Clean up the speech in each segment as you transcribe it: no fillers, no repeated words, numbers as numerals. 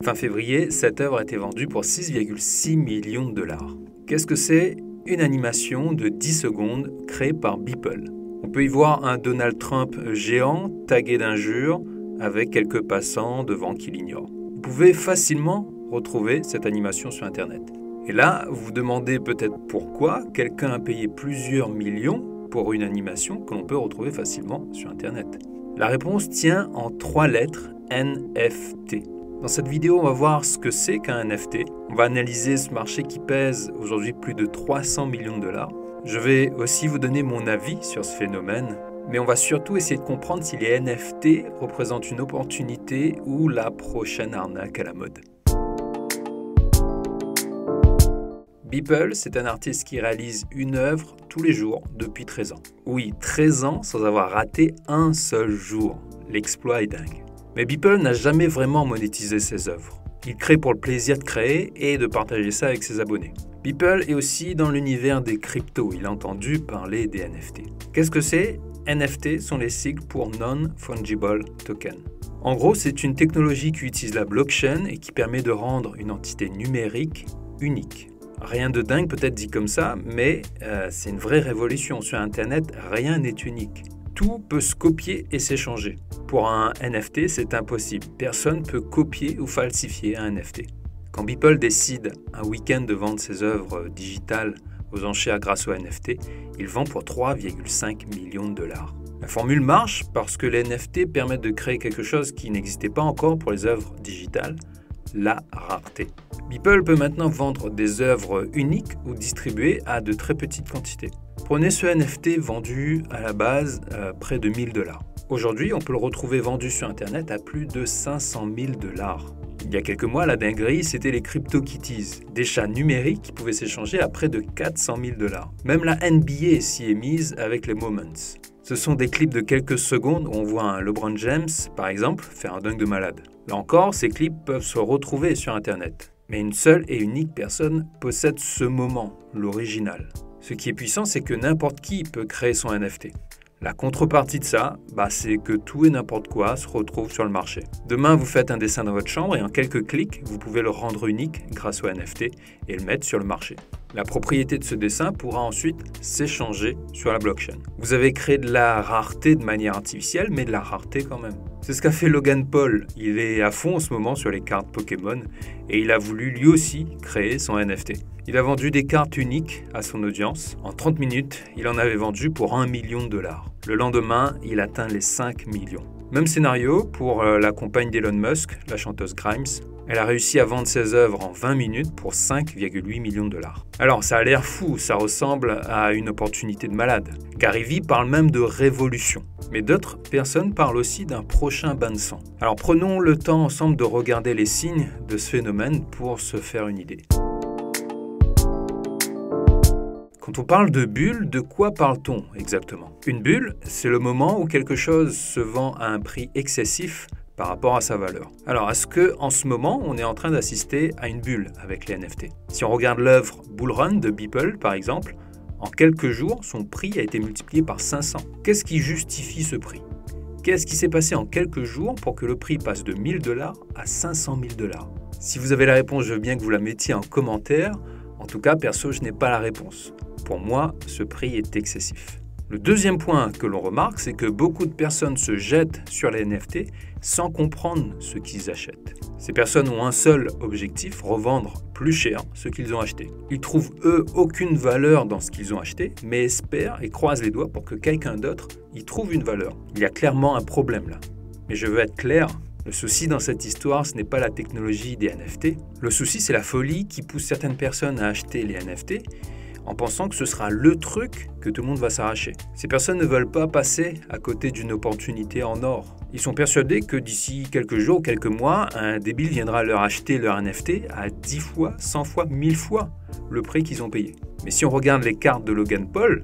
Fin février, cette œuvre a été vendue pour 6,6 millions de dollars. Qu'est-ce que c'est? Une animation de 10 secondes créée par Beeple. On peut y voir un Donald Trump géant tagué d'injures avec quelques passants devant qui l'ignorent. Vous pouvez facilement retrouver cette animation sur Internet. Et là, vous vous demandez peut-être pourquoi quelqu'un a payé plusieurs millions pour une animation que l'on peut retrouver facilement sur Internet. La réponse tient en 3 lettres NFT. Dans cette vidéo, on va voir ce que c'est qu'un NFT. On va analyser ce marché qui pèse aujourd'hui plus de 300 millions de dollars. Je vais aussi vous donner mon avis sur ce phénomène, mais on va surtout essayer de comprendre si les NFT représentent une opportunité ou la prochaine arnaque à la mode. Beeple, c'est un artiste qui réalise une œuvre tous les jours depuis 13 ans. Oui, 13 ans sans avoir raté un seul jour. L'exploit est dingue. Mais Beeple n'a jamais vraiment monétisé ses œuvres. Il crée pour le plaisir de créer et de partager ça avec ses abonnés. Beeple est aussi dans l'univers des cryptos. Il a entendu parler des NFT. Qu'est-ce que c'est? NFT sont les sigles pour Non-Fungible Token. En gros, c'est une technologie qui utilise la blockchain et qui permet de rendre une entité numérique unique. Rien de dingue peut-être dit comme ça, mais c'est une vraie révolution. Sur Internet, rien n'est unique. Tout peut se copier et s'échanger. Pour un NFT, c'est impossible. Personne ne peut copier ou falsifier un NFT. Quand Beeple décide un week-end de vendre ses œuvres digitales aux enchères grâce au NFT, il vend pour 3,5 millions de dollars. La formule marche parce que les NFT permettent de créer quelque chose qui n'existait pas encore pour les œuvres digitales, la rareté. Beeple peut maintenant vendre des œuvres uniques ou distribuées à de très petites quantités. Prenez ce NFT vendu à la base près de 1000 dollars. Aujourd'hui, on peut le retrouver vendu sur Internet à plus de 500 000 dollars. Il y a quelques mois, la dinguerie, c'était les CryptoKitties, des chats numériques qui pouvaient s'échanger à près de 400 000 dollars. Même la NBA s'y est mise avec les Moments. Ce sont des clips de quelques secondes où on voit un LeBron James, par exemple, faire un dunk de malade. Là encore, ces clips peuvent se retrouver sur Internet. Mais une seule et unique personne possède ce moment, l'original. Ce qui est puissant, c'est que n'importe qui peut créer son NFT. La contrepartie de ça, c'est que tout et n'importe quoi se retrouve sur le marché. Demain, vous faites un dessin dans votre chambre et en quelques clics, vous pouvez le rendre unique grâce au NFT et le mettre sur le marché. La propriété de ce dessin pourra ensuite s'échanger sur la blockchain. Vous avez créé de la rareté de manière artificielle, mais de la rareté quand même. C'est ce qu'a fait Logan Paul. Il est à fond en ce moment sur les cartes Pokémon et il a voulu lui aussi créer son NFT. Il a vendu des cartes uniques à son audience. En 30 minutes, il en avait vendu pour 1 million de dollars. Le lendemain, il atteint les 5 millions. Même scénario pour la compagne d'Elon Musk, la chanteuse Grimes. Elle a réussi à vendre ses œuvres en 20 minutes pour 5,8 millions de dollars. Alors ça a l'air fou, ça ressemble à une opportunité de malade. Gary parle même de révolution. Mais d'autres personnes parlent aussi d'un prochain bain de sang. Alors prenons le temps ensemble de regarder les signes de ce phénomène pour se faire une idée. Quand on parle de bulle, de quoi parle-t-on exactement? Une bulle, c'est le moment où quelque chose se vend à un prix excessif par rapport à sa valeur. Alors, est-ce qu'en ce moment, on est en train d'assister à une bulle avec les NFT? Si on regarde l'œuvre Bull Run de Beeple, par exemple, en quelques jours, son prix a été multiplié par 500. Qu'est-ce qui justifie ce prix? Qu'est-ce qui s'est passé en quelques jours pour que le prix passe de 1000 dollars à 500 000 dollars? Si vous avez la réponse, je veux bien que vous la mettiez en commentaire. En tout cas, perso, je n'ai pas la réponse. Pour moi, ce prix est excessif. Le deuxième point que l'on remarque, c'est que beaucoup de personnes se jettent sur les NFT sans comprendre ce qu'ils achètent. Ces personnes ont un seul objectif, revendre plus cher ce qu'ils ont acheté. Ils trouvent eux aucune valeur dans ce qu'ils ont acheté, mais espèrent et croisent les doigts pour que quelqu'un d'autre y trouve une valeur. Il y a clairement un problème là. Mais je veux être clair, le souci dans cette histoire, ce n'est pas la technologie des NFT. Le souci, c'est la folie qui pousse certaines personnes à acheter les NFT en pensant que ce sera le truc que tout le monde va s'arracher. Ces personnes ne veulent pas passer à côté d'une opportunité en or. Ils sont persuadés que d'ici quelques jours, quelques mois, un débile viendra leur acheter leur NFT à 10 fois, 100 fois, 1000 fois le prix qu'ils ont payé. Mais si on regarde les cartes de Logan Paul,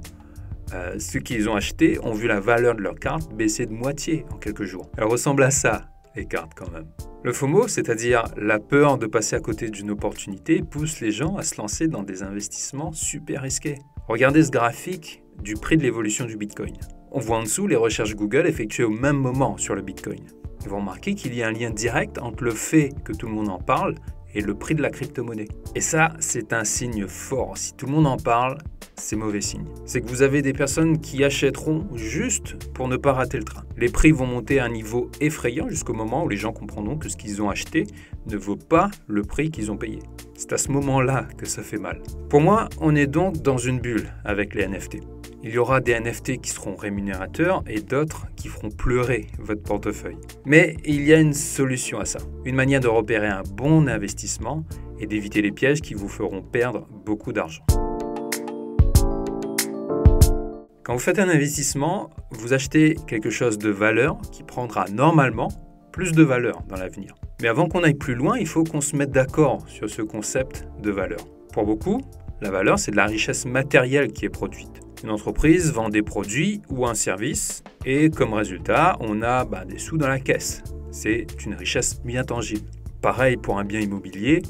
ceux qui les ont achetés ont vu la valeur de leur carte baisser de moitié en quelques jours. Elle ressemble à ça, les cartes quand même. Le FOMO, c'est-à-dire la peur de passer à côté d'une opportunité, pousse les gens à se lancer dans des investissements super risqués. Regardez ce graphique du prix de l'évolution du Bitcoin. On voit en dessous les recherches Google effectuées au même moment sur le Bitcoin. Et vous remarquez qu'il y a un lien direct entre le fait que tout le monde en parle et le prix de la crypto-monnaie. Et ça, c'est un signe fort. Si tout le monde en parle, c'est mauvais signe. C'est que vous avez des personnes qui achèteront juste pour ne pas rater le train. Les prix vont monter à un niveau effrayant jusqu'au moment où les gens comprendront que ce qu'ils ont acheté ne vaut pas le prix qu'ils ont payé. C'est à ce moment-là que ça fait mal. Pour moi, on est donc dans une bulle avec les NFT. Il y aura des NFT qui seront rémunérateurs et d'autres qui feront pleurer votre portefeuille. Mais il y a une solution à ça. Une manière de repérer un bon investissement et d'éviter les pièges qui vous feront perdre beaucoup d'argent. Quand vous faites un investissement, vous achetez quelque chose de valeur qui prendra normalement plus de valeur dans l'avenir. Mais avant qu'on aille plus loin, il faut qu'on se mette d'accord sur ce concept de valeur. Pour beaucoup, la valeur, c'est de la richesse matérielle qui est produite. Une entreprise vend des produits ou un service et comme résultat, on a des sous dans la caisse. C'est une richesse bien tangible. Pareil pour un bien immobilier,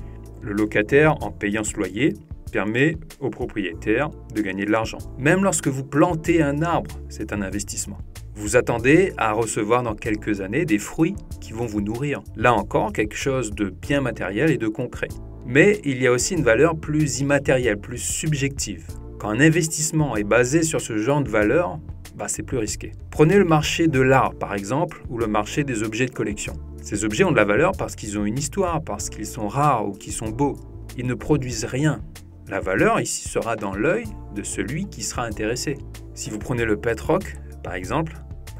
le locataire, en payant ce loyer, permet au propriétaire de gagner de l'argent. Même lorsque vous plantez un arbre, c'est un investissement. Vous attendez à recevoir dans quelques années des fruits qui vont vous nourrir. Là encore, quelque chose de bien matériel et de concret. Mais il y a aussi une valeur plus immatérielle, plus subjective. Quand un investissement est basé sur ce genre de valeur, c'est plus risqué. Prenez le marché de l'art, par exemple, ou le marché des objets de collection. Ces objets ont de la valeur parce qu'ils ont une histoire, parce qu'ils sont rares ou qu'ils sont beaux. Ils ne produisent rien. La valeur ici sera dans l'œil de celui qui sera intéressé. Si vous prenez le pet rock, par exemple,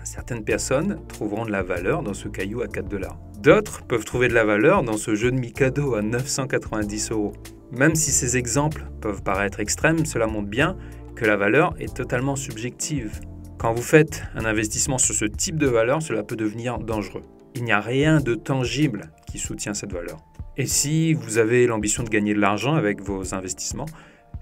certaines personnes trouveront de la valeur dans ce caillou à 4 $. D'autres peuvent trouver de la valeur dans ce jeu de Mikado à 990 €. Même si ces exemples peuvent paraître extrêmes, cela montre bien que la valeur est totalement subjective. Quand vous faites un investissement sur ce type de valeur, cela peut devenir dangereux. Il n'y a rien de tangible qui soutient cette valeur. Et si vous avez l'ambition de gagner de l'argent avec vos investissements,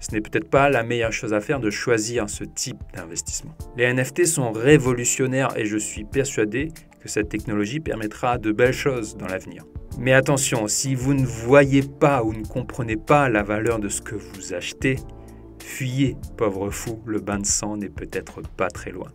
ce n'est peut-être pas la meilleure chose à faire de choisir ce type d'investissement. Les NFT sont révolutionnaires et je suis persuadé que cette technologie permettra de belles choses dans l'avenir. Mais attention, si vous ne voyez pas ou ne comprenez pas la valeur de ce que vous achetez, fuyez, pauvre fou, le bain de sang n'est peut-être pas très loin.